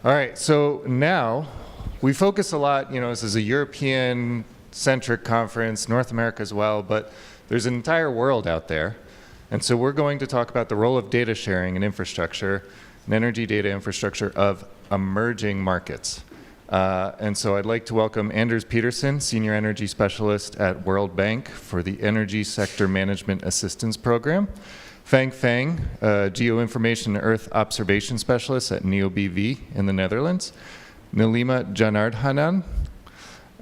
All right, so now we focus a lot, this is a European-centric conference, North America as well, but there's an entire world out there. And so we're going to talk about the role of data sharing and infrastructure, and energy data infrastructure of emerging markets. And so I'd like to welcome Anders Pedersen, Senior Energy Specialist at World Bank for the Energy Sector Management Assistance Program. Fang, Geoinformation and Earth Observation Specialist at NeoBV in the Netherlands. Neelima Janardhanan,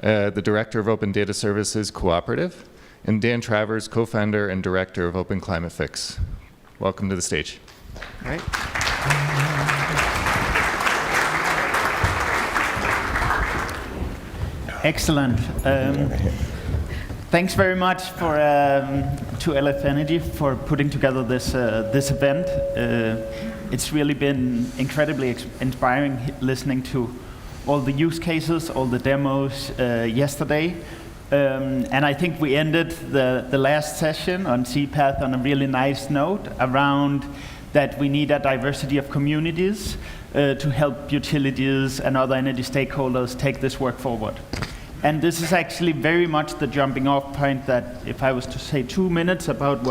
the Director of Open Data Services Co-operative. And Dan Travers, Co-founder and Director of Open Climate Fix. Welcome to the stage. All right. Excellent. Thanks very much to LF Energy for putting together this event. It's really been incredibly inspiring listening to all the use cases, all the demos yesterday. And I think we ended the last session on CPATH on a really nice note around that we need a diversity of communities to help utilities and other energy stakeholders take this work forward. And this is actually very much the jumping off point that if I was to say 2 minutes about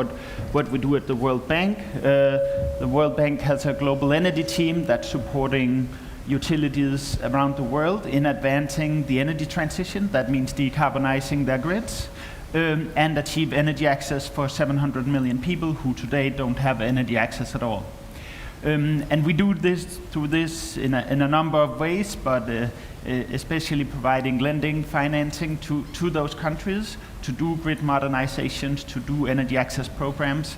what we do at the World Bank, the World Bank has a global energy team that's supporting utilities around the world in advancing the energy transition. That means decarbonizing their grids and achieve energy access for 700 million people who today don't have energy access at all. And we do this through this in a number of ways, but especially providing lending, financing to those countries to do grid modernizations, to do energy access programs.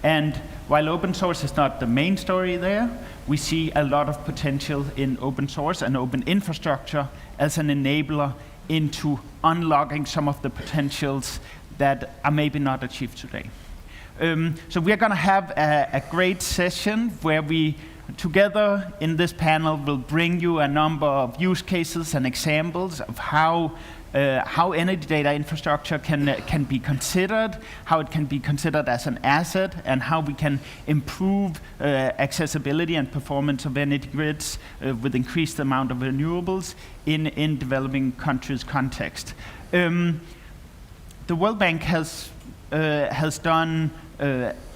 And while open source is not the main story there, we see a lot of potential in open source and open infrastructure as an enabler into unlocking some of the potentials that are maybe not achieved today. So we're going to have a great session where we, together in this panel, will bring you a number of use cases and examples of how energy data infrastructure can be considered, how it can be considered as an asset, and how we can improve accessibility and performance of energy grids with increased amount of renewables in developing countries' context. The World Bank has done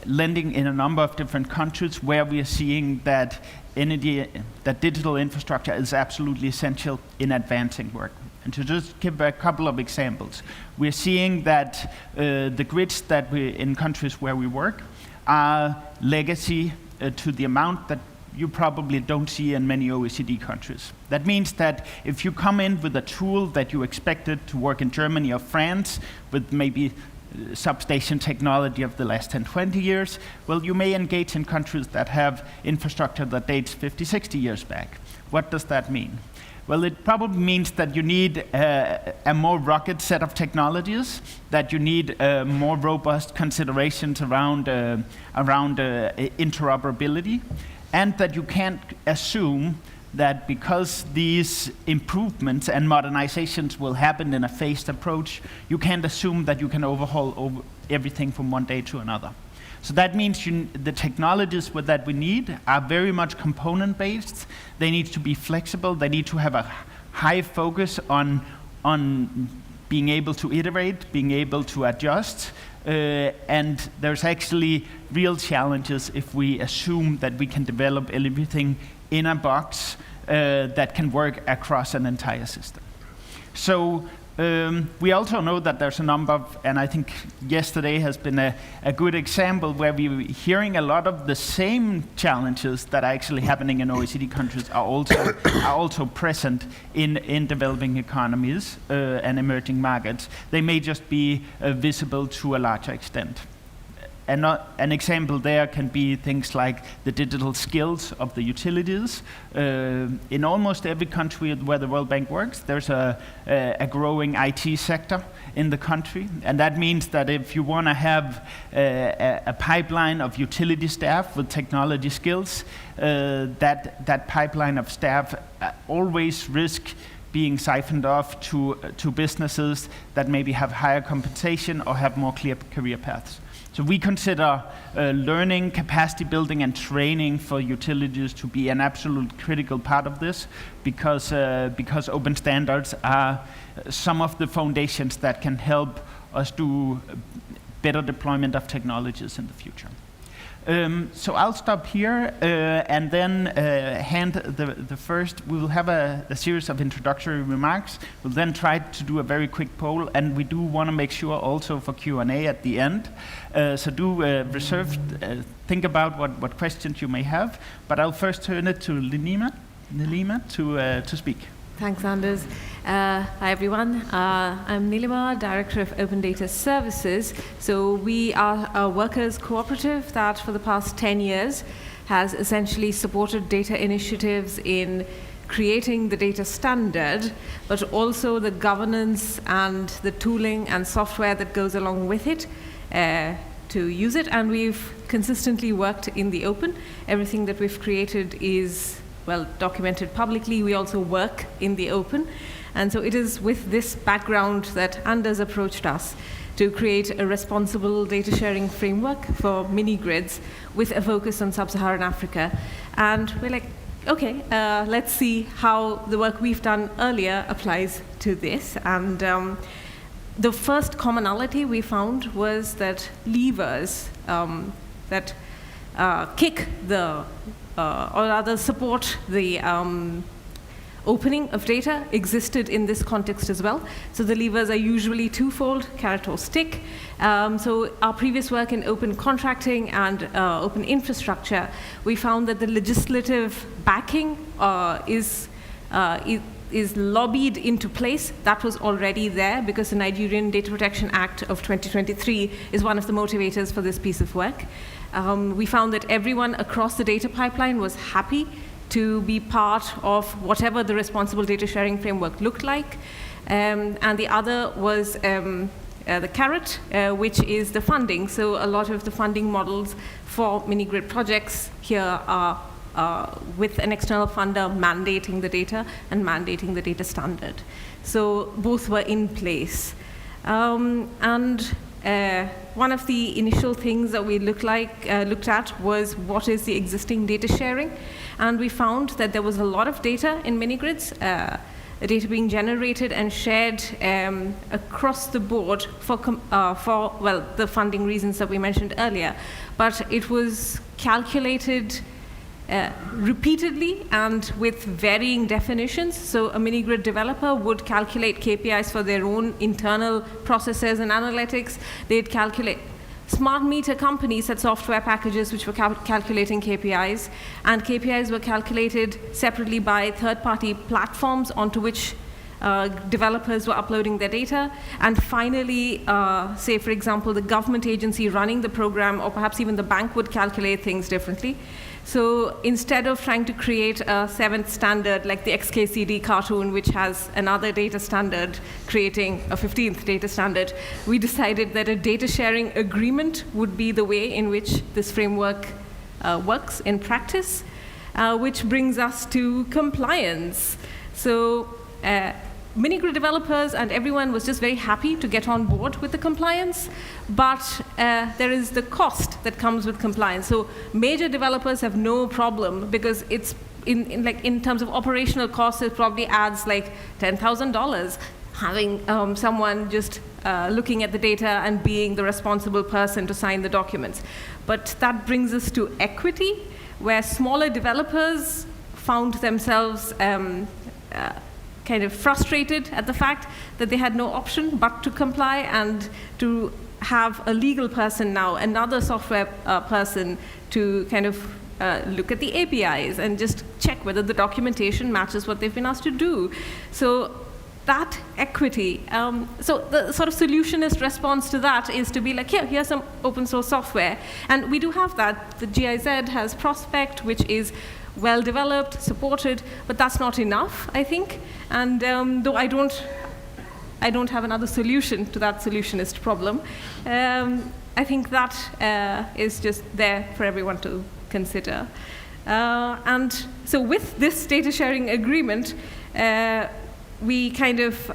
lending in a number of different countries where we are seeing that digital infrastructure is absolutely essential in advancing work. And to just give a couple of examples, we're seeing that the grids in countries where we work are legacy to the amount that you probably don't see in many OECD countries. That means that if you come in with a tool that you expected to work in Germany or France with maybe substation technology of the last 10, 20 years, well, you may engage in countries that have infrastructure that dates 50, 60 years back. What does that mean? Well, it probably means that you need a more rugged set of technologies, that you need more robust considerations around interoperability, and that you can't assume that because these improvements and modernizations will happen in a phased approach, you can't assume that you can overhaul everything from one day to another. So that means the technologies that we need are very much component-based. They need to be flexible. They need to have a high focus on being able to iterate, being able to adjust. And there's actually real challenges if we assume that we can develop everything in a box that can work across an entire system. So we also know that there's a number of, and I think yesterday has been a good example where we're hearing a lot of the same challenges that are actually happening in OECD countries are also present in developing economies and emerging markets. They may just be visible to a larger extent. And an example there can be things like the digital skills of the utilities. In almost every country where the World Bank works, there's a growing IT sector in the country. And that means that if you want to have a pipeline of utility staff with technology skills, that pipeline of staff always risk being siphoned off to businesses that maybe have higher compensation or have more clear career paths. So we consider learning, capacity building, and training for utilities to be an absolute critical part of this, because open standards are some of the foundations that can help us do better deployment of technologies in the future. So I'll stop here and then hand the first. We will have a series of introductory remarks. We'll then try to do a very quick poll, and we do want to make sure also for Q&A at the end. So do reserve, think about what questions you may have. But I'll first turn it to Neelima to speak. Thanks, Anders. Hi, everyone. I'm Neelima, Director of Open Data Services. So we are a workers' cooperative that for the past 10 years has essentially supported data initiatives in creating the data standard, but also the governance and the tooling and software that goes along with it to use it. And we've consistently worked in the open. Everything that we've created is well documented publicly. We also work in the open. And so it is with this background that Anders approached us to create a responsible data sharing framework for mini-grids with a focus on sub-Saharan Africa. And we're like, okay, let's see how the work we've done earlier applies to this. And the first commonality we found was that levers that kick the or rather support the opening of data existed in this context as well. So the levers are usually twofold, carrot or stick. So our previous work in open contracting and open infrastructure, we found that the legislative backing is lobbied into place. That was already there because the Nigerian Data Protection Act of 2023 is one of the motivators for this piece of work. We found that everyone across the data pipeline was happy to be part of whatever the responsible data sharing framework looked like. And the other was the carrot, which is the funding. So a lot of the funding models for mini-grid projects here are with an external funder mandating the data and mandating the data standard. So both were in place. One of the initial things that we looked at was what is the existing data sharing. And we found that there was a lot of data in mini-grids, data being generated and shared across the board for the funding reasons that we mentioned earlier. But it was calculated repeatedly and with varying definitions. So a mini-grid developer would calculate KPIs for their own internal processes and analytics. They'd calculate. Smart meter companies had software packages which were calculating KPIs, and KPIs were calculated separately by third-party platforms onto which developers were uploading their data. And finally, say, for example, the government agency running the program, or perhaps even the bank, would calculate things differently. So instead of trying to create a seventh standard like the XKCD cartoon, which has another data standard creating a 15th data standard, we decided that a data sharing agreement would be the way in which this framework works in practice, which brings us to compliance. So mini-grid developers and everyone was just very happy to get on board with the compliance, but there is the cost that comes with compliance. So major developers have no problem because it's in terms of operational costs, it probably adds like $10,000 having someone just looking at the data and being the responsible person to sign the documents. But that brings us to equity, where smaller developers found themselves kind of frustrated at the fact that they had no option but to comply and to have a legal person now, another software person, to kind of look at the APIs and just check whether the documentation matches what they've been asked to do. So that equity, so the sort of solutionist response to that is to be like, here's some open source software. And we do have that. The GIZ has Prospect, which is well developed, supported, but that's not enough, I think. And though I don't have another solution to that solutionist problem, I think that is just there for everyone to consider. And so with this data sharing agreement, we kind of,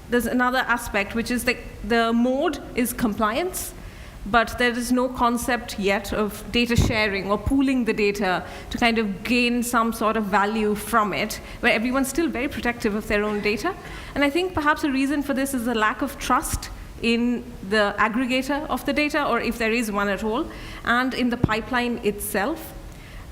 there's another aspect, which is the mode is compliance. but there is no concept yet of data sharing or pooling the data to kind of gain some sort of value from it, where everyone's still very protective of their own data. And I think perhaps a reason for this is the lack of trust in the aggregator of the data, or if there is one at all, and in the pipeline itself.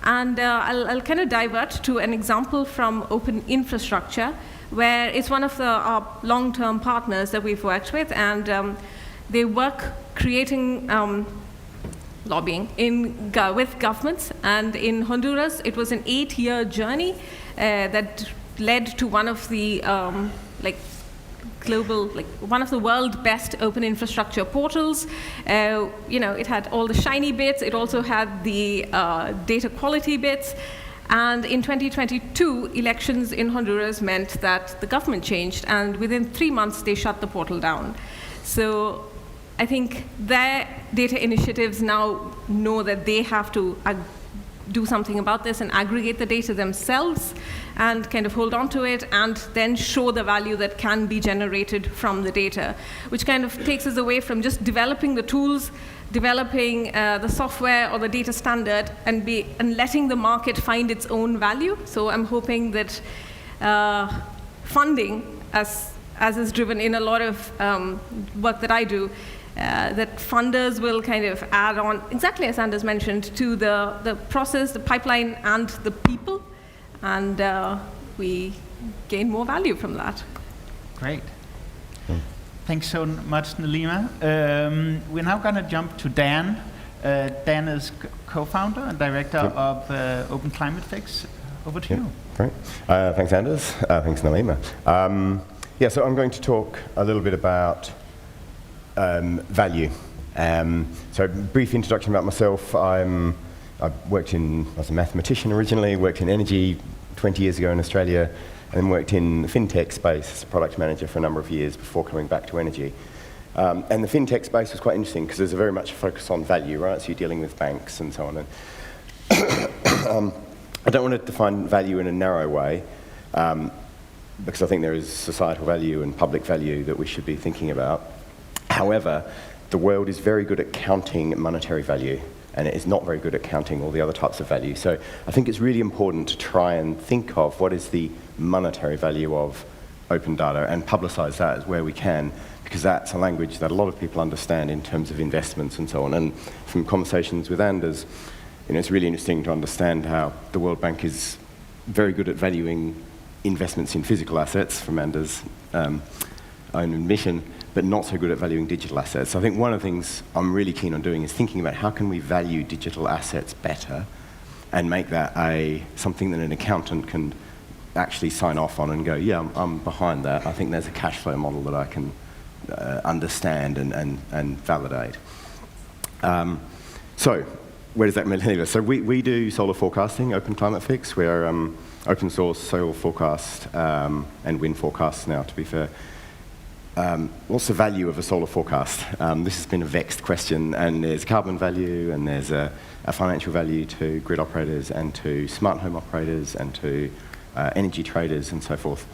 And I'll kind of divert to an example from open infrastructure, where it's one of our long-term partners that we've worked with, and they work creating lobbying with governments. And in Honduras, it was an 8-year journey that led to one of the one of the world's best open infrastructure portals. It had all the shiny bits. It also had the data quality bits. And in 2022, elections in Honduras meant that the government changed, and within 3 months, they shut the portal down. So I think their data initiatives now know that they have to do something about this and aggregate the data themselves and kind of hold on to it, and then show the value that can be generated from the data, which kind of takes us away from just developing the tools, developing the software or the data standard, and letting the market find its own value. So I'm hoping that funding, as is driven in a lot of work that I do, that funders will kind of add on, exactly as Anders mentioned, to the process, the pipeline, and the people, and we gain more value from that. Great. Thanks so much, Neelima. We're now going to jump to Dan. Dan is co-founder and director of Open Climate Fix. Over to you. Great. Thanks, Anders. Thanks, Neelima. So I'm going to talk a little bit about value. So brief introduction about myself. I was a mathematician originally, worked in energy 20 years ago in Australia, and then worked in the fintech space as a product manager for a number of years before coming back to energy. And the fintech space was quite interesting because there's a very much a focus on value, right? So you're dealing with banks and so on. And I don't want to define value in a narrow way, because I think there is societal value and public value that we should be thinking about. However, the world is very good at counting monetary value, and it is not very good at counting all the other types of value. So I think it's really important to try and think of what is the monetary value of open data and publicize that as where we can, because that's a language that a lot of people understand in terms of investments and so on. And from conversations with Anders, it's really interesting to understand how the World Bank is very good at valuing investments in physical assets, from Anders' own admission, but not so good at valuing digital assets. So I think one of the things I'm really keen on doing is thinking about how can we value digital assets better and make that something that an accountant can actually sign off on and go, yeah, I'm behind that. I think there's a cash flow model that I can understand and validate. So where does that leave us? So we do solar forecasting, Open Climate Fix. We're open source soil forecast and wind forecasts now, to be fair. What's the value of a solar forecast? This has been a vexed question, and there's carbon value, and there's a financial value to grid operators and to smart home operators and to energy traders and so forth.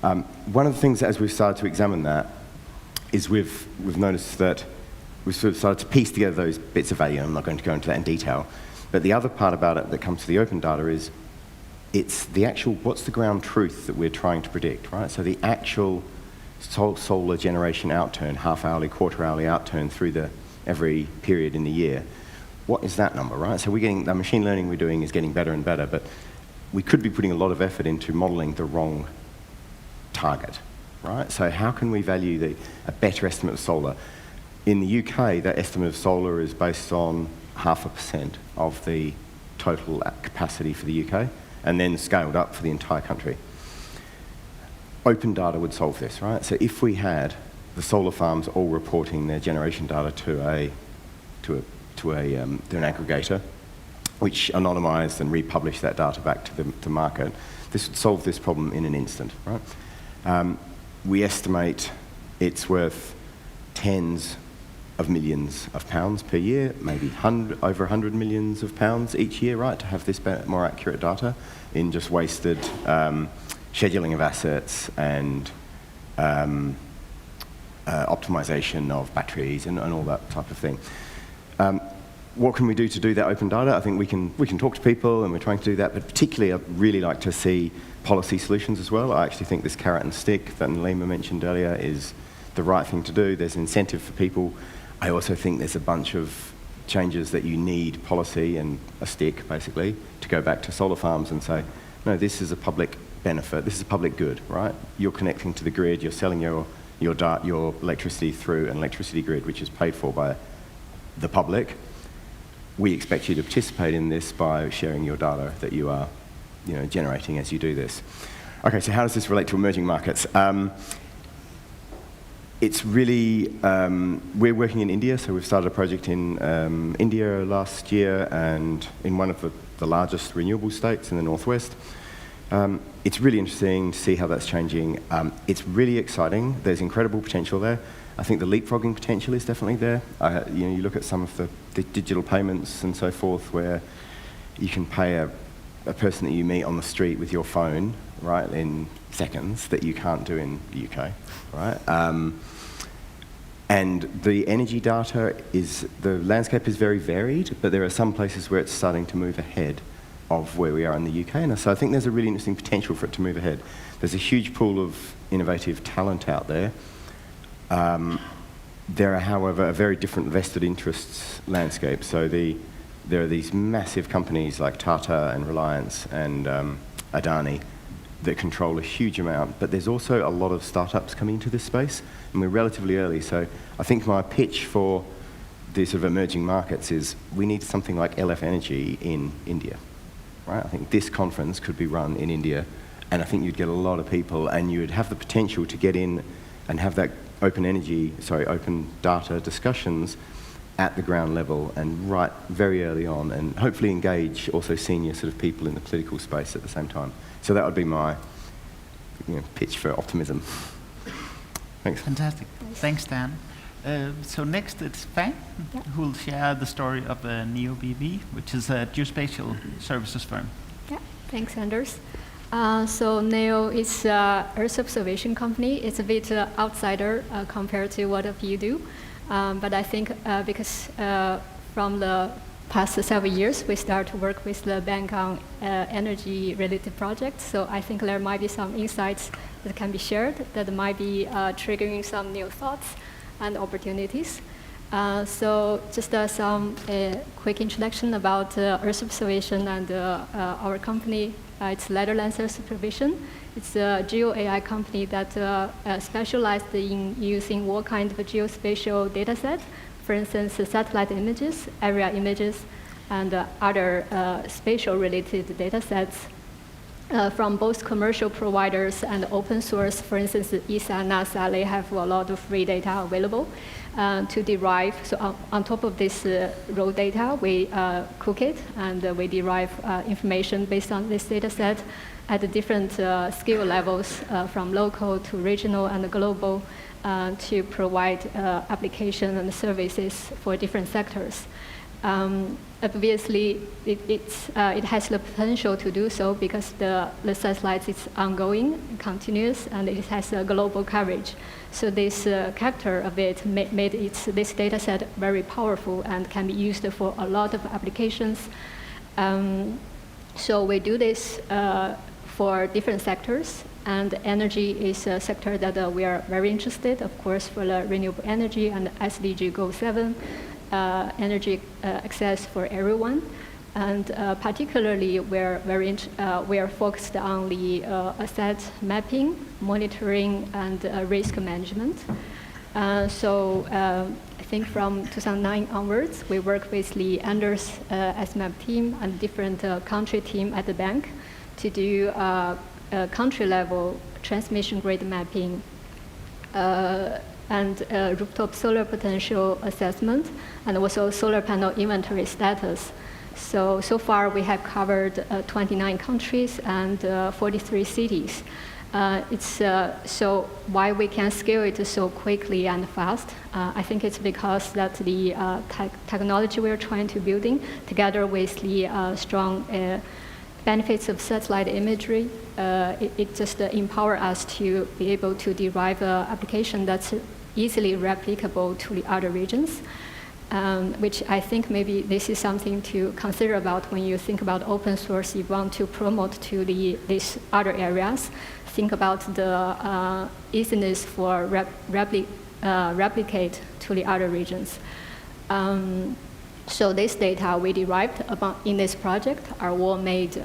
One of the things as we've started to examine that is we've noticed that we've sort of started to piece together those bits of value. I'm not going to go into that in detail, but the other part about it that comes to the open data is it's the actual, what's the ground truth that we're trying to predict, right? So the actual solar generation outturn, half-hourly, quarter-hourly outturn through every period in the year. What is that number, right? So the machine learning we're doing is getting better and better, but we could be putting a lot of effort into modeling the wrong target, right? So how can we value a better estimate of solar? In the UK, that estimate of solar is based on 0.5% of the total capacity for the UK, and then scaled up for the entire country. Open data would solve this, right? So if we had the solar farms all reporting their generation data to an aggregator, which anonymized and republished that data back to the market, this would solve this problem in an instant, right? We estimate it's worth tens of millions of pounds per year, maybe over 100 millions of pounds each year, right, to have this more accurate data in just wasted scheduling of assets and optimization of batteries and all that type of thing. What can we do to do that open data? I think we can talk to people, and we're trying to do that, but particularly I'd really like to see policy solutions as well. I actually think this carrot and stick that Neelima mentioned earlier is the right thing to do. There's an incentive for people. I also think there's a bunch of changes that you need policy and a stick, basically, to go back to solar farms and say, no, this is a public benefit, this is a public good, right? You're connecting to the grid, you're selling your electricity through an electricity grid, which is paid for by the public. We expect you to participate in this by sharing your data that you are generating as you do this. Okay, so how does this relate to emerging markets? It's really, we're working in India, so we've started a project in India last year and in one of the largest renewable states in the northwest. It's really interesting to see how that's changing. It's really exciting. There's incredible potential there. I think the leapfrogging potential is definitely there. You look at some of the digital payments and so forth where you can pay a person that you meet on the street with your phone, right, in seconds that you can't do in the UK, right? And the energy data the landscape is very varied, but there are some places where it's starting to move ahead of where we are in the UK. And so I think there's a really interesting potential for it to move ahead. There's a huge pool of innovative talent out there. There are, however, a very different vested interests landscape. So there are these massive companies like Tata and Reliance and Adani that control a huge amount, but there's also a lot of startups coming into this space, and we're relatively early. So I think my pitch for the sort of emerging markets is we need something like LF Energy in India, right? I think this conference could be run in India, and I think you'd get a lot of people, and you would have the potential to get in and have that open data discussions at the ground level and right very early on, and hopefully engage also senior sort of people in the political space at the same time. So that would be my pitch for optimism. Thanks. Fantastic. Thanks, Dan. So next it's Fang, who will share the story of NeoBV, which is a geospatial services firm. Yeah, thanks, Anders. So Neo is an Earth observation company. It's a bit outsider compared to what you do. But I think because from the past several years, we start to work with the bank on energy-related projects. So I think there might be some insights that can be shared that might be triggering some new thoughts and opportunities. So just some quick introduction about Earth observation and our company. It's Ladder Lancer Supervision. It's a geo-AI company that specialized in using all kinds of geospatial data sets, for instance, satellite images, area images, and other spatial-related data sets from both commercial providers and open source. For instance, ESA and NASA, they have a lot of free data available to derive. So on top of this raw data, we cook it, and we derive information based on this data set at the different skill levels, from local to regional and global, to provide application and services for different sectors. Obviously, it has the potential to do so because the satellite is ongoing, continuous, and it has a global coverage. So this character of it made this data set very powerful and can be used for a lot of applications. So we do this for different sectors, and energy is a sector that we are very interested, of course, for the renewable energy and SDG Goal 7, energy access for everyone. And particularly, we are focused on the asset mapping, monitoring, and risk management. So I think from 2009 onwards, we work with the Anders ESMAP team and different country team at the bank to do country-level transmission grid mapping and rooftop solar potential assessment, and also solar panel inventory status. So far we have covered 29 countries and 43 cities. So why we can scale it so quickly and fast, I think it's because that the technology we're trying to building, together with the strong benefits of satellite imagery, it just empower us to be able to derive an application that's easily replicable to the other regions. which I think maybe this is something to consider about when you think about open source. You want to promote to these other areas. Think about the easiness for replicate to the other regions. So this data we derived in this project are all made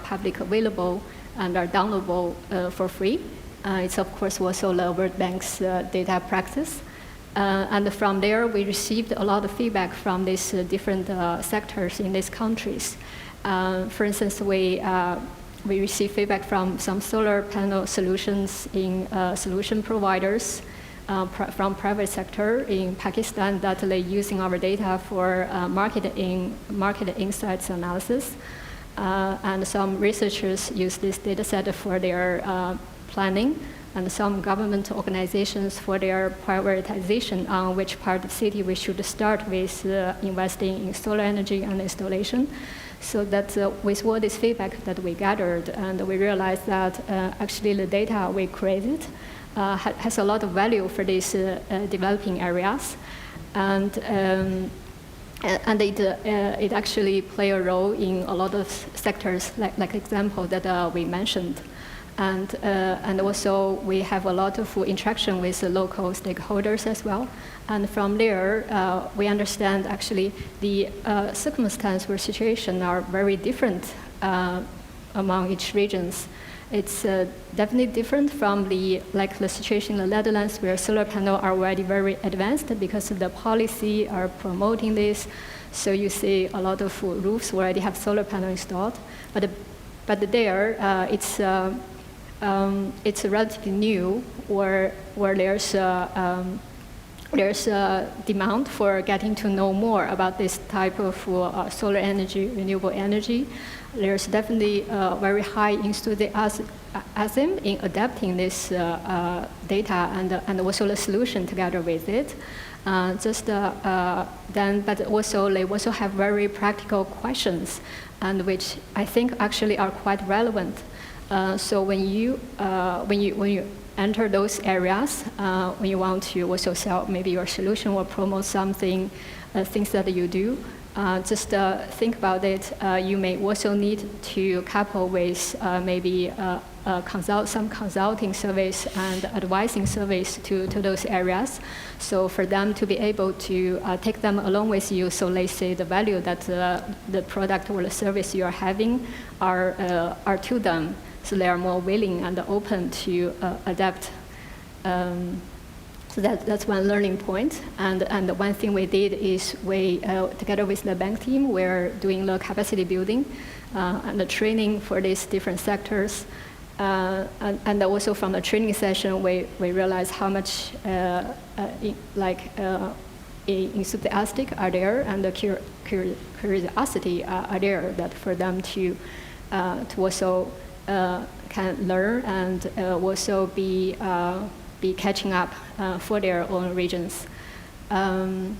public available and are downloadable for free. It's of course also the World Bank's data practice. And from there, we received a lot of feedback from these different sectors in these countries. For instance, we received feedback from some solar panel solutions in solution providers from private sector in Pakistan that they're using our data for market insights analysis. And some researchers use this data set for their planning, and some government organizations for their prioritization on which part of the city we should start with investing in solar energy and installation. So that with all this feedback that we gathered, and we realized that actually the data we created has a lot of value for these developing areas. And it actually play a role in a lot of sectors, like example that we mentioned. And also we have a lot of interaction with the local stakeholders as well. And from there, we understand actually the circumstance or situation are very different among each regions. It's definitely different from the situation in the Netherlands, where solar panels are already very advanced because of the policy are promoting this. So you see a lot of roofs already have solar panel installed. But there, it's relatively new, where there's a demand for getting to know more about this type of solar energy, renewable energy. There's definitely very high enthusiasm in adapting this data and also the solution together with it. But also they also have very practical questions, and which I think actually are quite relevant. So when you enter those areas, when you want to also sell maybe your solution or promote something, things that you do, just think about it. You may also need to couple with maybe some consulting service and advising service to those areas. So for them to be able to take them along with you, so they say the value that the product or the service you are having are to them. So they are more willing and open to adapt. So that's one learning point. And the one thing we did is we, together with the bank team, we're doing the capacity building and the training for these different sectors. And also from the training session, we realized how much enthusiastic are there, and the curiosity are there, that for them to also can learn and also be catching up for their own regions. And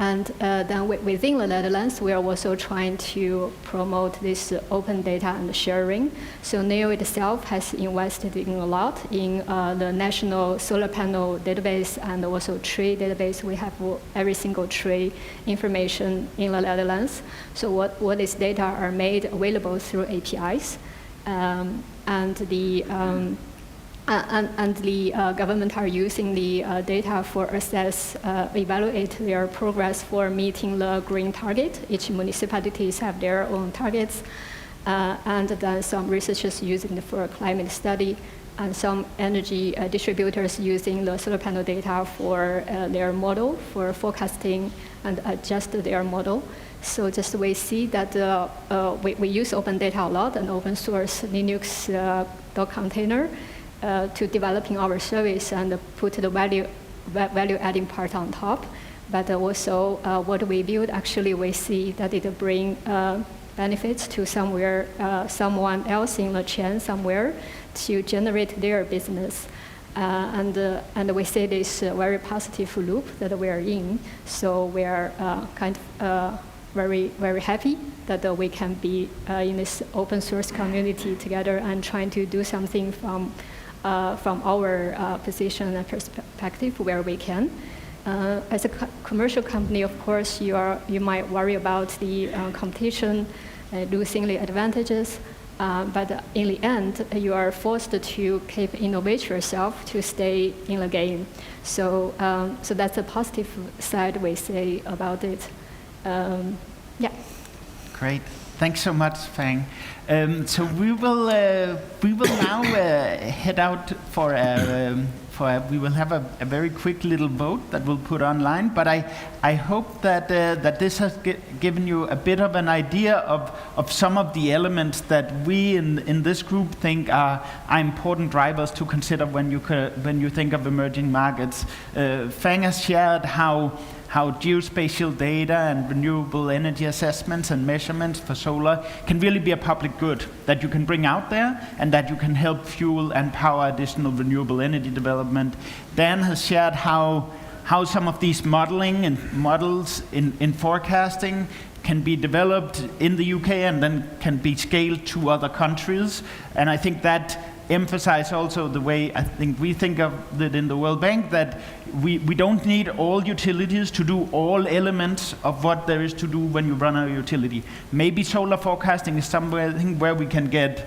then within the Netherlands, we are also trying to promote this open data and sharing. So NEO itself has invested in a lot in the national solar panel database and also tree database. We have every single tree information in the Netherlands. So what these data are made available through APIs. And the government are using the data for evaluate their progress for meeting the green target. Each municipalities have their own targets, and then some researchers using it for climate study, and some energy distributors using the solar panel data for their model for forecasting and adjust their model. So just we see that we use open data a lot and open source Linux container to developing our service and put the value adding part on top. But also what we build, actually we see that it bring benefits to someone else in the chain somewhere to generate their business. And we see this very positive loop that we are in. So we are kind of very, very happy that we can be in this open source community together and trying to do something from our position and perspective where we can. As a commercial company, of course, you might worry about the competition, losing the advantages. But in the end, you are forced to keep innovate yourself to stay in the game. So, so that's a positive side we say about it. Yeah. Great. Thanks so much, Fang. So we will now head out for we will have a very quick little vote that we'll put online. But I hope that that this has given you a bit of an idea of some of the elements that we in this group think are important drivers to consider when you think of emerging markets. Fang has shared how geospatial data and renewable energy assessments and measurements for solar can really be a public good that you can bring out there and that you can help fuel and power additional renewable energy development. Dan has shared how some of these modeling and models in forecasting can be developed in the UK and then can be scaled to other countries. And I think that emphasize also the way I think we think of it in the World Bank, that we don't need all utilities to do all elements of what there is to do when you run a utility. Maybe solar forecasting is somewhere where we can get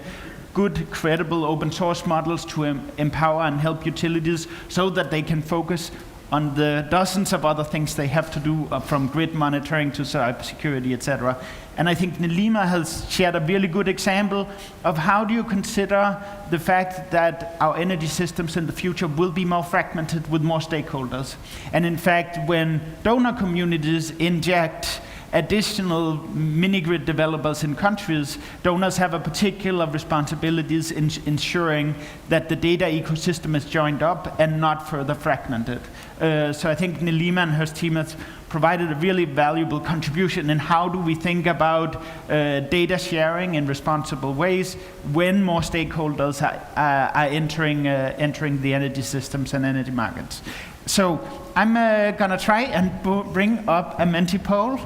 good, credible open source models to empower and help utilities so that they can focus on the dozens of other things they have to do, from grid monitoring to cybersecurity, etc. And I think Neelima has shared a really good example of how do you consider the fact that our energy systems in the future will be more fragmented with more stakeholders. And in fact, when donor communities inject additional mini-grid developers in countries, donors have a particular responsibilities in ensuring that the data ecosystem is joined up and not further fragmented. So I think Neelima and her team has provided a really valuable contribution in how do we think about data sharing in responsible ways when more stakeholders are entering the energy systems and energy markets. So I'm gonna try and bring up a Menti poll.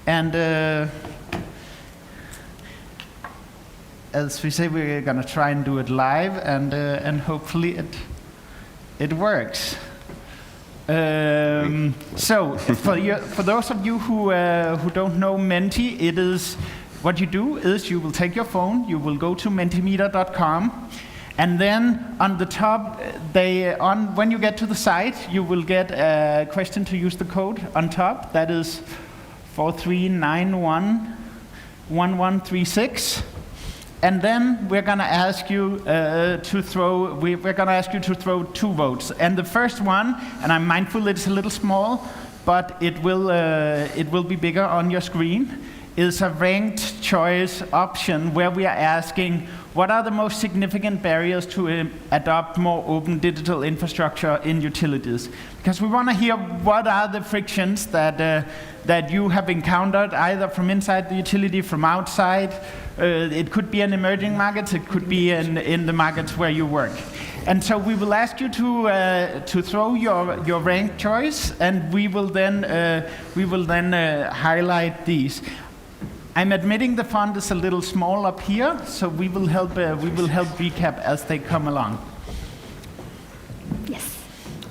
And as we say, we're going to try and do it live, and hopefully it works. So for those of you who don't know Menti, it is what you do is you will take your phone, you will go to mentimeter.com, and then on the top, when you get to the site, you will get a question to use the code on top. That is 43911136, and then we're going to ask you to throw 2 votes. And the first one, and I'm mindful it's a little small, but it will be bigger on your screen, is a ranked choice option where we are asking what are the most significant barriers to adopt more open digital infrastructure in utilities? Because we want to hear what are the frictions that you have encountered, either from inside the utility, from outside. It could be in emerging markets, it could be in the markets where you work. And so we will ask you to throw your ranked choice, and we will then highlight these. I'm admitting the font is a little small up here, so we will help recap as they come along. Yes.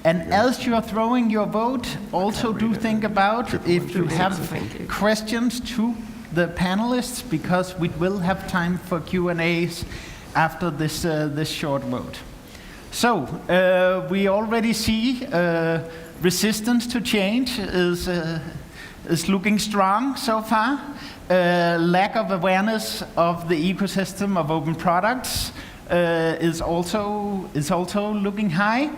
And as you are throwing your vote, also do think about if you have questions to the panelists, because we will have time for Q&As after this short vote. So we already see resistance to change is looking strong so far. Lack of awareness of the ecosystem of open products is also looking high.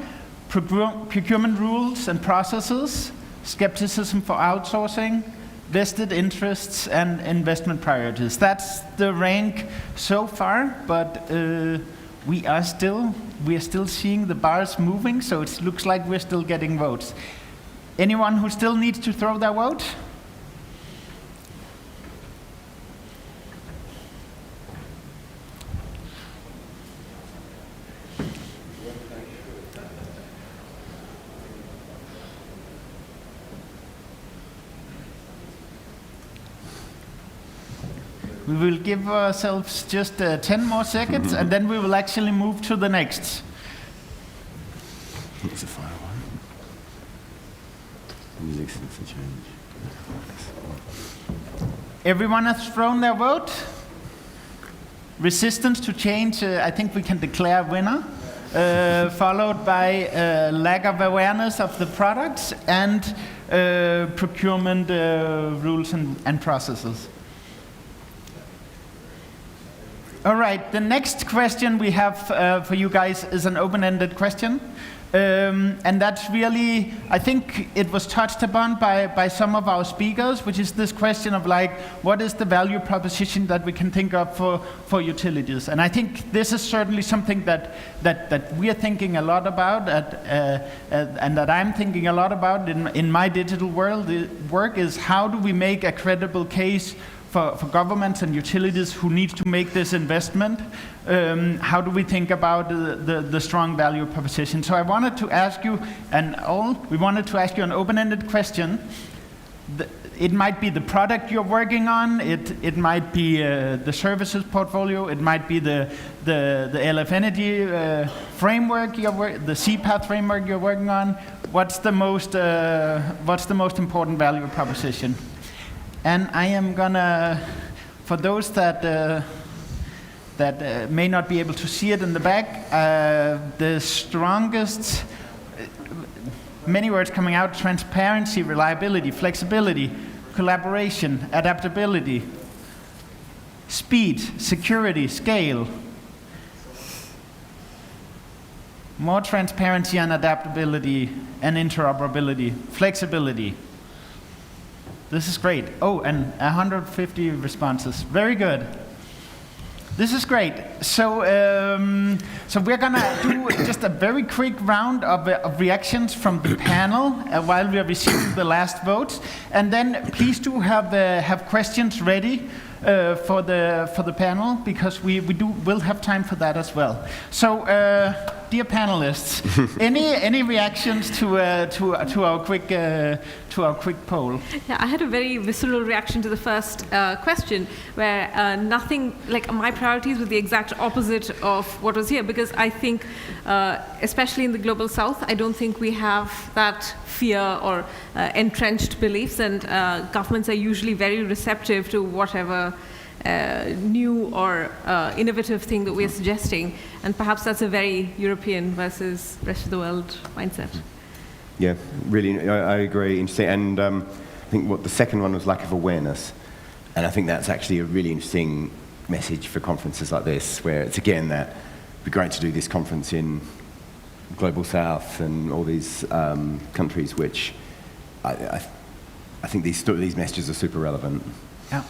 Procurement rules and processes, skepticism for outsourcing, vested interests, and investment priorities. That's the rank so far, but we are still seeing the bars moving, so it looks like we're still getting votes. Anyone who still needs to throw their vote? We will give ourselves just 10 more seconds, and then we will actually move to the next. It's a final one. Resistance to change. Everyone has thrown their vote. Resistance to change, I think we can declare winner, followed by lack of awareness of the products and procurement rules and processes. All right, the next question we have for you guys is an open-ended question. And that's really, I think it was touched upon by some of our speakers, which is this question of like, what is the value proposition that we can think of for utilities? And I think this is certainly something that we are thinking a lot about, and that I'm thinking a lot about in my digital world work, is how do we make a credible case for governments and utilities who need to make this investment? How do we think about the strong value proposition? So I wanted to ask you, we wanted to ask you an open-ended question. It might be the product you're working on, it might be the services portfolio, it might be the LF Energy framework, the CPATH framework you're working on. What's the most important value proposition? And I am gonna, for those that may not be able to see it in the back, the strongest, many words coming out: transparency, reliability, flexibility, collaboration, adaptability, speed, security, scale. More transparency and adaptability and interoperability, flexibility. This is great. Oh, and 150 responses. Very good. This is great. So, so we're gonna do just a very quick round of reactions from the panel while we are receiving the last votes, and then please do have questions ready for the panel, because we'll have time for that as well. So, dear panelists, any reactions to our quick poll? Yeah, I had a very visceral reaction to the first question, where nothing, like my priorities were the exact opposite of what was here, because I think, especially in the global south, I don't think we have that fear or entrenched beliefs, and governments are usually very receptive to whatever new or innovative thing that we're suggesting, and perhaps that's a very European versus rest of the world mindset. Yeah, really, I agree. Interesting. And I think what the second one was lack of awareness, and I think that's actually a really interesting message for conferences like this, where it's again that it'd be great to do this conference in global south and all these countries, which I think these messages are super relevant. Yeah.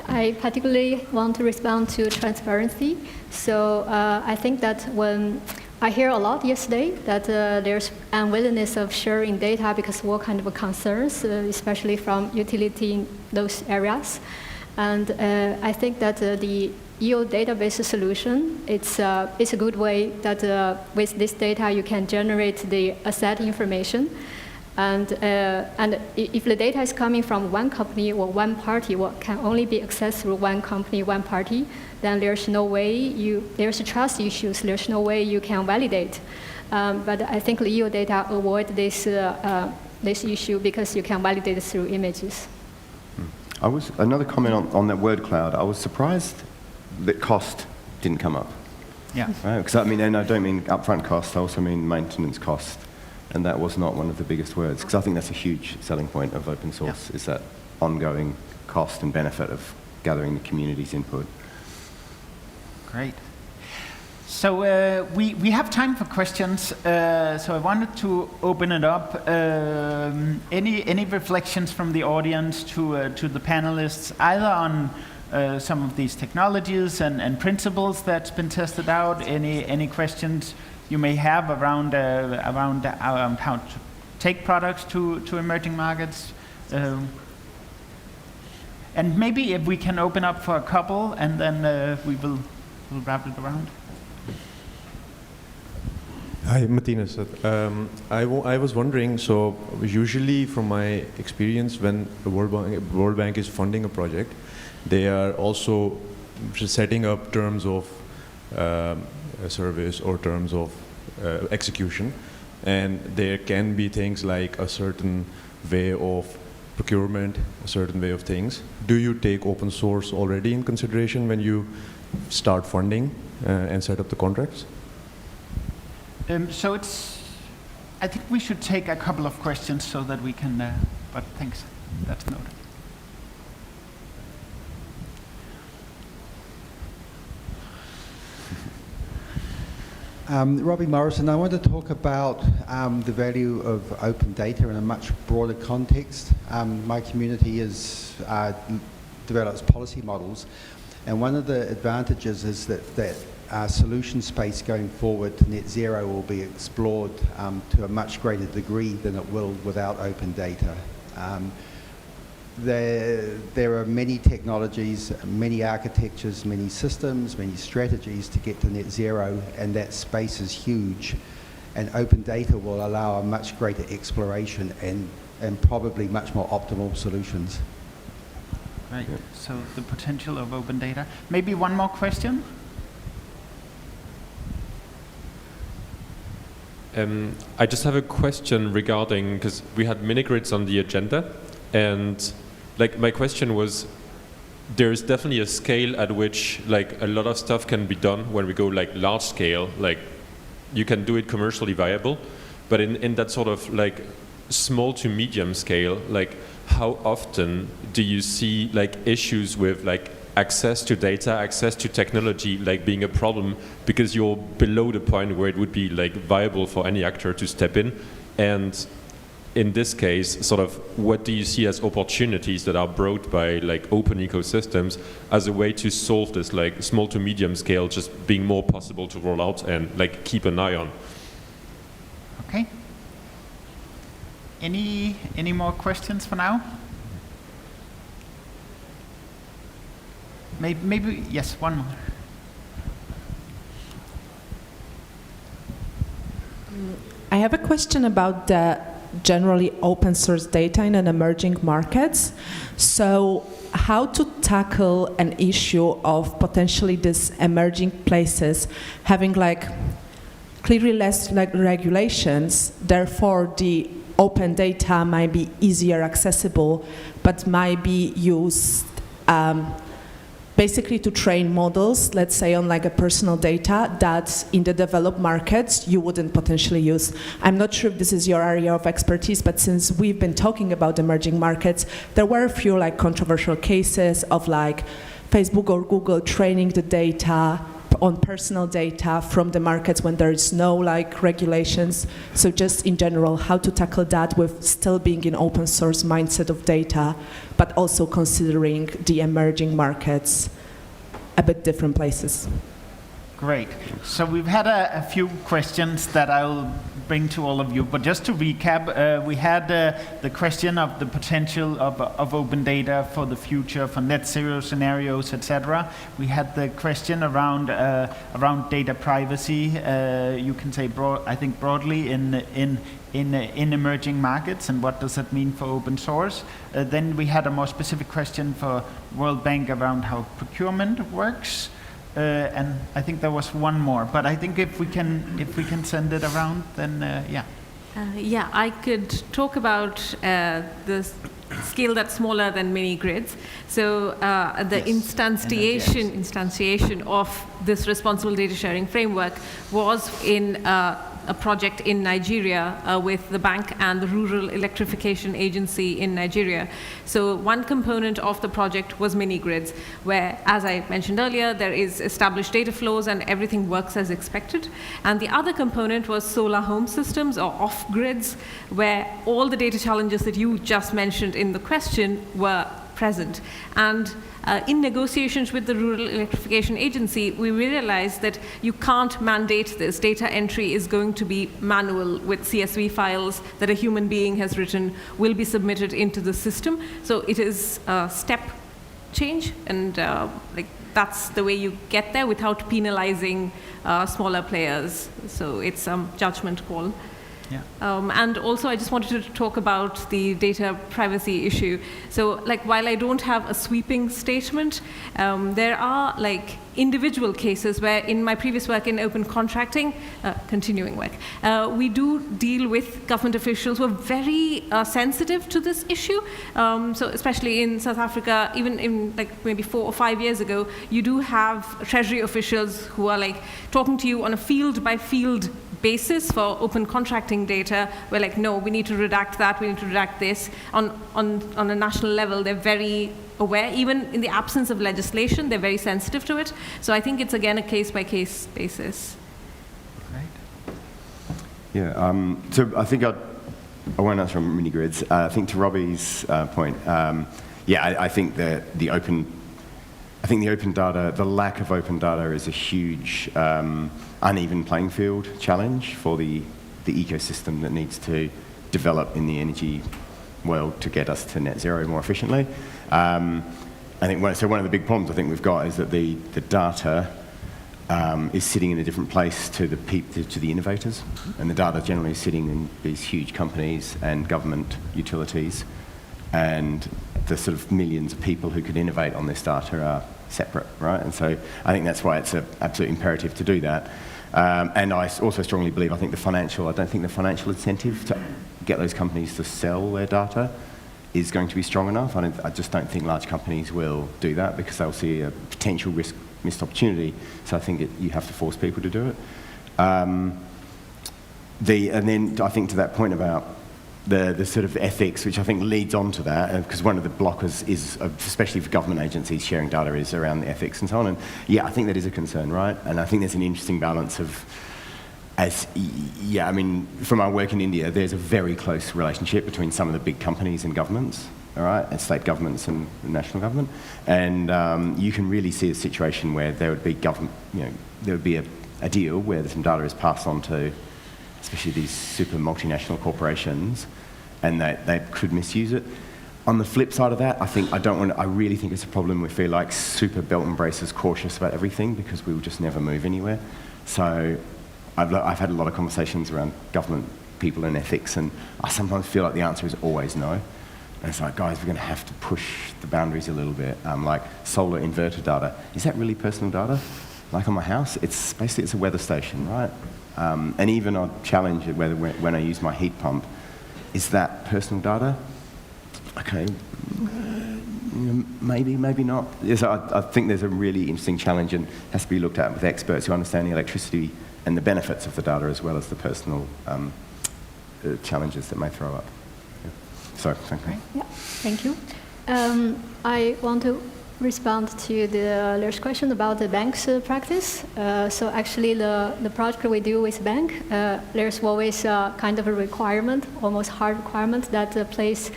I particularly want to respond to transparency. So I think that when I hear a lot yesterday that there's unwillingness of sharing data because of all kind of concerns, especially from utility in those areas. And I think that the EO database solution, it's a good way that with this data you can generate the asset information. And if the data is coming from one company or one party, or can only be accessed through one company, one party, then there's no way there's trust issues, there's no way you can validate. But I think the EO data avoid this issue because you can validate through images. Another comment on that word cloud. I was surprised that cost didn't come up. Yeah. Right? Because I mean, and I don't mean upfront cost, I also mean maintenance cost. And that was not one of the biggest words, because I think that's a huge selling point of open source, is that ongoing cost and benefit of gathering the community's input. Great. So we have time for questions. So I wanted to open it up. Any reflections from the audience to the panelists, either on some of these technologies and principles that's been tested out? Any questions you may have around how to take products to emerging markets? And maybe if we can open up for a couple, and then we'll wrap it around. Hi, Martinez. I was wondering, so usually from my experience, when the World Bank is funding a project, they are also setting up terms of a service or terms of execution, and there can be things like a certain way of procurement, a certain way of things. Do you take open source already in consideration when you start funding and set up the contracts? So I think we should take a couple of questions so that we can, but thanks, that's noted. Robbie Morrison, I want to talk about the value of open data in a much broader context. My community develops policy models, and one of the advantages is that solution space going forward to net zero will be explored to a much greater degree than it will without open data. There are many technologies, many architectures, many systems, many strategies to get to net zero, and that space is huge. And open data will allow a much greater exploration and probably much more optimal solutions. Right, so the potential of open data. Maybe one more question? I just have a question regarding, because we had mini-grids on the agenda, and like my question was, there is definitely a scale at which like a lot of stuff can be done when we go like large scale, like you can do it commercially viable, but in that sort of like small to medium scale, like how often do you see like issues with like access to data, access to technology like being a problem because you're below the point where it would be like viable for any actor to step in? And in this case, sort of what do you see as opportunities that are brought by like open ecosystems as a way to solve this like small to medium scale just being more possible to roll out and like keep an eye on? Okay. Any more questions for now? Maybe yes, one more. I have a question about the generally open source data in an emerging markets. So how to tackle an issue of potentially these emerging places having like clearly less like regulations, therefore the open data might be easier accessible, but might be used basically to train models, let's say on like a personal data that in the developed markets you wouldn't potentially use. I'm not sure if this is your area of expertise, but since we've been talking about emerging markets, there were a few like controversial cases of like Facebook or Google training the data on personal data from the markets when there is no like regulations. So just in general, how to tackle that with still being in open source mindset of data, but also considering the emerging markets a bit different places. Great. So we've had a few questions that I'll bring to all of you. But just to recap, we had the question of the potential of open data for the future, for net zero scenarios, etc. We had the question around data privacy. You can say I think broadly in emerging markets, and what does that mean for open source. Then we had a more specific question for World Bank around how procurement works. And I think there was one more, but I think if we can send it around, then yeah. Yeah, I could talk about the scale that's smaller than mini grids. So the instantiation of this responsible data sharing framework was in a project in Nigeria with the bank and the Rural Electrification Agency in Nigeria. So one component of the project was mini grids, where, as I mentioned earlier, there is established data flows and everything works as expected. And the other component was solar home systems or off grids, where all the data challenges that you just mentioned in the question were present. And in negotiations with the Rural Electrification Agency, we realized that you can't mandate this. Data entry is going to be manual with CSV files that a human being has written will be submitted into the system. So it is a step change, and like that's the way you get there without penalizing smaller players. So it's a judgment call. Yeah. And also, I just wanted to talk about the data privacy issue. So, like, while I don't have a sweeping statement, there are like individual cases where, in my previous work in open contracting, continuing work, we do deal with government officials who are very sensitive to this issue. So, especially in South Africa, even in like maybe 4 or 5 years ago, you do have Treasury officials who are like talking to you on a field by field basis for open contracting data. We're like, no, we need to redact that, we need to redact this. On a national level, they're very aware. Even in the absence of legislation, they're very sensitive to it. So I think it's, again, a case-by-case basis. Right. Yeah, so I think I won't answer on mini-grids. I think to Robbie's point, I think that the open data, the lack of open data is a huge uneven playing field challenge for the ecosystem that needs to develop in the energy world to get us to net zero more efficiently. I think one of the big problems I think we've got is that the data is sitting in a different place to the innovators, and the data generally is sitting in these huge companies and government utilities, and the sort of millions of people who could innovate on this data are separate, right? And so I think that's why it's an absolute imperative to do that. And I also strongly believe, I don't think the financial incentive to get those companies to sell their data is going to be strong enough. I just don't think large companies will do that because they'll see a potential missed opportunity. So I think you have to force people to do it. And then I think to that point about the sort of ethics, which I think leads on to that, because one of the blockers is, especially for government agencies sharing data, is around the ethics and so on. And yeah, I think that is a concern, right? And I think there's an interesting balance of, from our work in India, there's a very close relationship between some of the big companies and governments, all right, and state governments and the national government. And you can really see a situation where there would be a deal where some data is passed on to, especially these super multinational corporations, and they could misuse it. On the flip side of that, I really think it's a problem we feel like super belt and braces cautious about everything because we will just never move anywhere. So I've had a lot of conversations around government people and ethics, and I sometimes feel like the answer is always no. And it's like, guys, we're going to have to push the boundaries a little bit. Like solar inverter data, is that really personal data? Like on my house, it's a weather station, right? And even I'll challenge it whether when I use my heat pump, is that personal data? Okay, maybe not. Yes, I think there's a really interesting challenge and has to be looked at with experts who understand the electricity and the benefits of the data as well as the personal challenges that may throw up. Yeah. So, thank you. Yeah, thank you. I want to respond to the last question about the bank's practice. So actually the project we do with bank, there's always kind of a requirement, almost hard requirement, that the place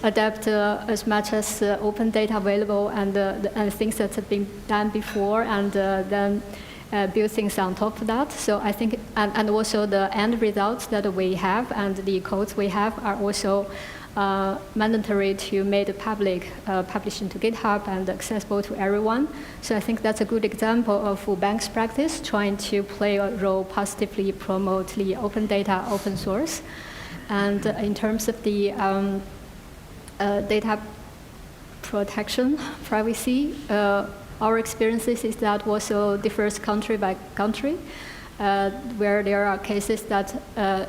adapt as much as open data available and things that have been done before, and then build things on top of that. So I think, and also the end results that we have and the codes we have are also mandatory to make public, published into GitHub and accessible to everyone. So I think that's a good example of bank's practice, trying to play a role positively, promote the open data, open source. And in terms of the data protection, privacy, our experiences is that also differs country by country. Where there are cases that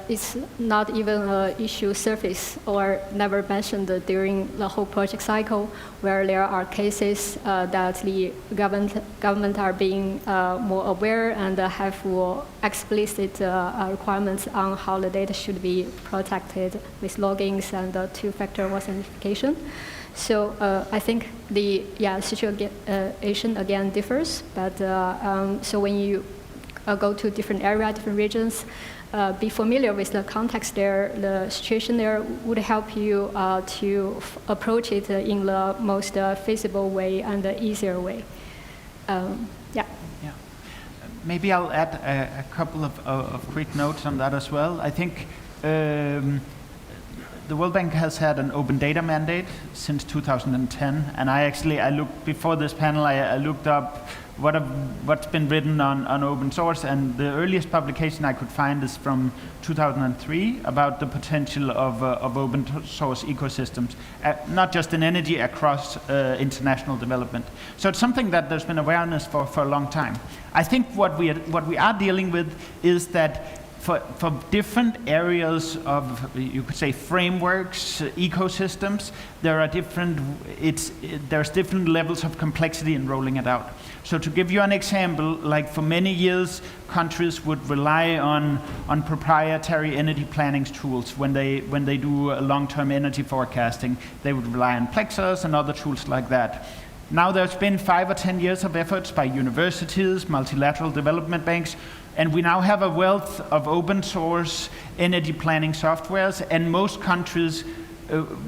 it's not even an issue surface or never mentioned during the whole project cycle, where there are cases that the government are being more aware and have more explicit requirements on how the data should be protected with logins and two-factor authentication. So I think the situation again differs, but so when you go to different areas, different regions, be familiar with the context there, the situation there would help you to approach it in the most feasible way and the easier way. Yeah. Maybe I'll add a couple of quick notes on that as well. I think the World Bank has had an open data mandate since 2010, and I looked before this panel. I looked up what's been written on open source, and the earliest publication I could find is from 2003 about the potential of open source ecosystems, not just in energy, across international development. So it's something that there's been awareness for a long time. I think what we are dealing with is that for different areas of, you could say, frameworks, ecosystems, there's different levels of complexity in rolling it out. So to give you an example, like for many years, countries would rely on proprietary energy planning tools when they do long-term energy forecasting. They would rely on Plexus and other tools like that. Now there's been 5 or 10 years of efforts by universities, multilateral development banks, and we now have a wealth of open source energy planning softwares, and most countries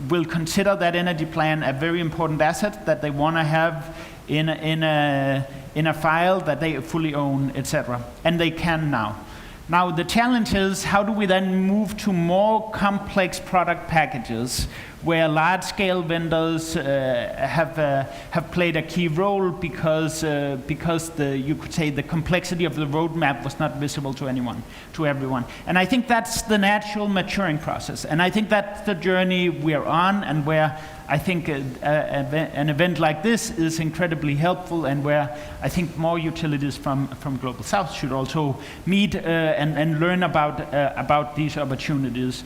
will consider that energy plan a very important asset that they want to have in a file that they fully own, etc. And they can now. Now the challenge is, how do we then move to more complex product packages where large-scale vendors have played a key role because you could say the complexity of the roadmap was not visible to everyone. And I think that's the natural maturing process. And I think that's the journey we're on, and where I think an event like this is incredibly helpful, and where I think more utilities from Global South should also meet and learn about these opportunities.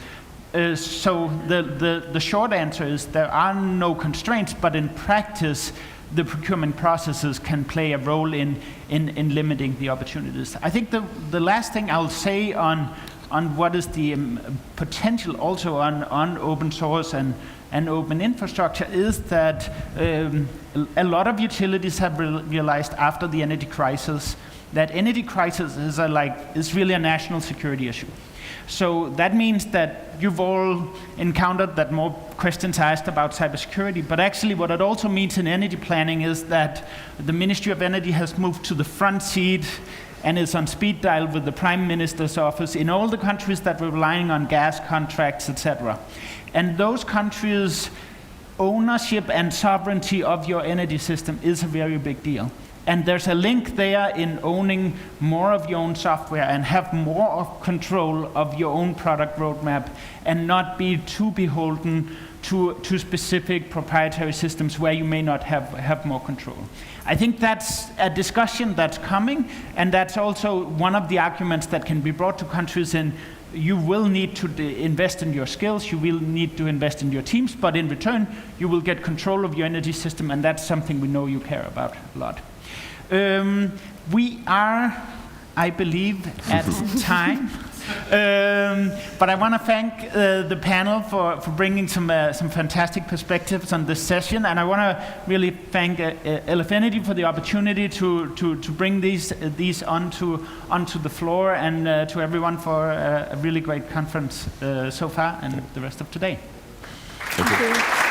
So the short answer is there are no constraints, but in practice, the procurement processes can play a role in limiting the opportunities. I think the last thing I'll say on what is the potential also on open source and open infrastructure is that a lot of utilities have realized after the energy crisis that energy crisis is really a national security issue. So that means that you've all encountered that more questions are asked about cybersecurity, but actually what it also means in energy planning is that the Ministry of Energy has moved to the front seat and is on speed dial with the Prime Minister's office in all the countries that were relying on gas contracts, etc. And those countries' ownership and sovereignty of your energy system is a very big deal. And there's a link there in owning more of your own software and have more of control of your own product roadmap and not be too beholden to specific proprietary systems where you may not have more control. I think that's a discussion that's coming, and that's also one of the arguments that can be brought to countries in. You will need to invest in your skills, you will need to invest in your teams, but in return, you will get control of your energy system, and that's something we know you care about a lot. We are, I believe, at time. But I want to thank the panel for bringing some fantastic perspectives on this session, and I want to really thank LF Energy for the opportunity to bring these onto the floor, and to everyone for a really great conference so far and the rest of today. Thank you.